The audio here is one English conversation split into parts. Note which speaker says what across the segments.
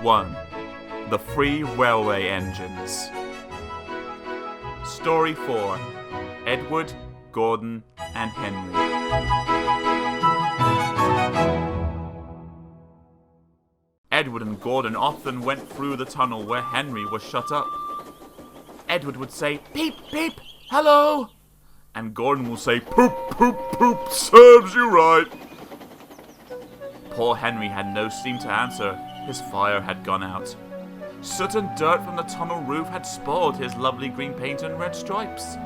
Speaker 1: 1. The Free Railway Engines. Story 4. Edward, Gordon, and Henry. Edward and Gordon often went through the tunnel where Henry was shut up. Edward would say, "Peep, peep, hello!" And Gordon will say, "Poop, poop, poop, serves you right." Poor Henry had no steam to answer. His fire had gone out. Soot and dirt from the tunnel roof had spoiled his lovely green paint and red stripes.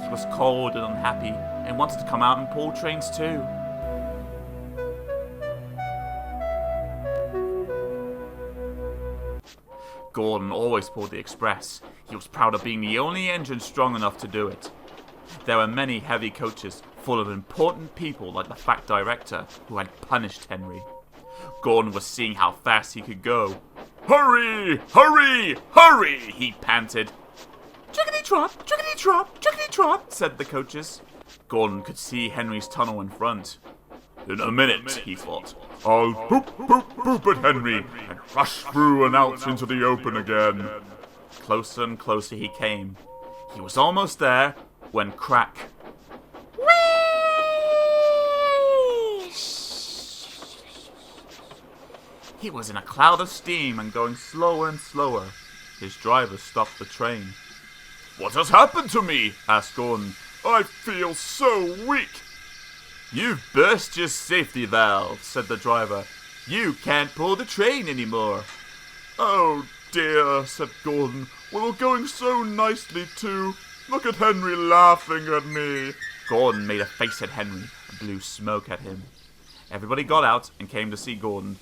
Speaker 1: He was cold and unhappy and wanted to come out and pull trains too. Gordon always pulled the express. He was proud of being the only engine strong enough to do it. There were many heavy coaches full of important people like the fat director who had punished Henry. Gordon was seeing how fast he could go. "Hurry! Hurry! Hurry!" he panted. "Chickadee-trot! Chickadee-trot! Chickadee-trot!" said the coaches. Gordon could see Henry's tunnel in front. "In a minute," he thought, "I'll poop, poop, poop at Henry and rush through and out into the open again." Closer and closer he came. He was almost there when crack. Whee! He was in a cloud of steam and going slower and slower. His driver stopped the train. "What has happened to me?" asked Gordon. "I feel so weak." "You've burst your safety valve," said the driver. "You can't pull the train anymore." "Oh dear," said Gordon. "We're going so nicely too. Look at Henry laughing at me." Gordon made a face at Henry and blew smoke at him. Everybody got out and came to see Gordon.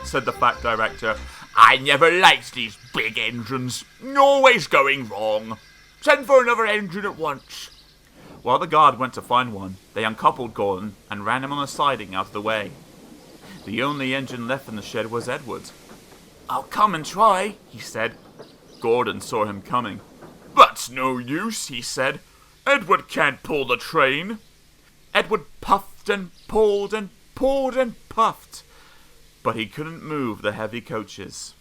Speaker 1: Said the fat director. "I never liked these big engines. Always going wrong. Send for another engine at once." While the guard went to find one, they uncoupled Gordon and ran him on a siding out of the way. The only engine left in the shed was Edward. "I'll come and try," he said. Gordon saw him coming. "That's no use," he said. "Edward can't pull the train." Edward puffed and pulled and pulled and puffed, but he couldn't move the heavy coaches.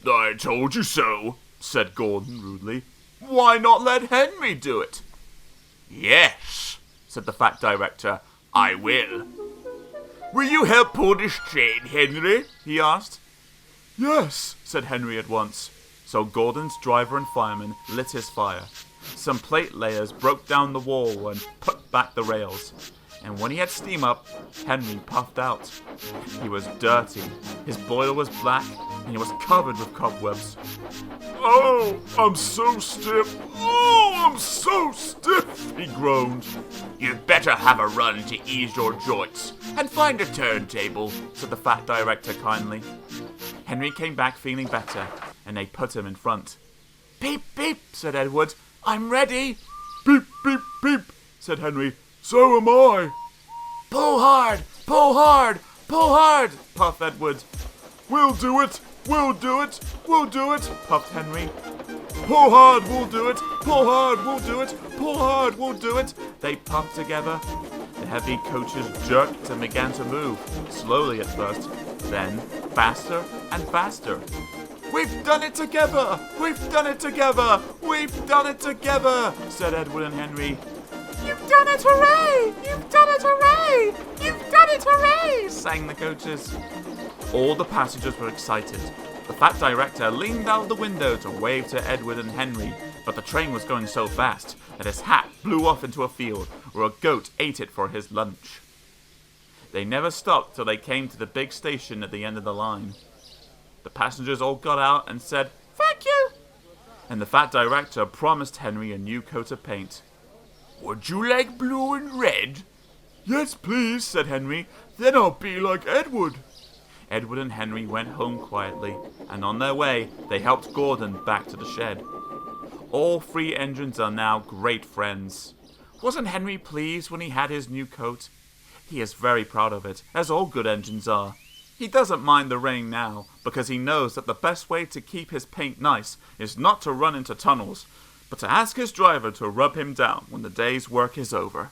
Speaker 1: "I told you so," said Gordon rudely. "Why not let Henry do it?" "Yes," said the fat director, "I will." "Will you help pull this train, Henry?" he asked. "Yes," said Henry at once. So Gordon's driver and fireman lit his fire. Some plate layers broke down the wall and put back the rails. And when he had steam up, Henry puffed out. He was dirty, his boiler was black, and he was covered with cobwebs. "Oh, I'm so stiff! Oh, I'm so stiff!" he groaned. "You'd better have a run to ease your joints, and find a turntable," said the fat director kindly. Henry came back feeling better, and they put him in front. "Peep, peep," said Edward. "I'm ready." "Peep, peep, peep," said Henry. "So am I." "Pull hard, pull hard, pull hard," puffed Edward. "We'll do it, we'll do it, we'll do it," puffed Henry. "Pull hard, we'll do it, pull hard, we'll do it, pull hard, we'll do it." They puffed together. The heavy coaches jerked and began to move, slowly at first, then faster and faster. "We've done it together! We've done it together! We've done it together!" said Edward and Henry. "You've done it, hooray! You've done it, hooray! You've done it, hooray!" sang the coaches. All the passengers were excited. The fat director leaned out the window to wave to Edward and Henry, but the train was going so fast that his hat blew off into a field where a goat ate it for his lunch. They never stopped till they came to the big station at the end of the line. The passengers all got out and said, "Thank you," and the fat director promised Henry a new coat of paint. "Would you like blue and red?" "Yes, please," said Henry. "Then I'll be like Edward." Edward and Henry went home quietly, and on their way, they helped Gordon back to the shed. All three engines are now great friends. Wasn't Henry pleased when he had his new coat? He is very proud of it, as all good engines are. He doesn't mind the rain now, because he knows that the best way to keep his paint nice is not to run into tunnels, but to ask his driver to rub him down when the day's work is over.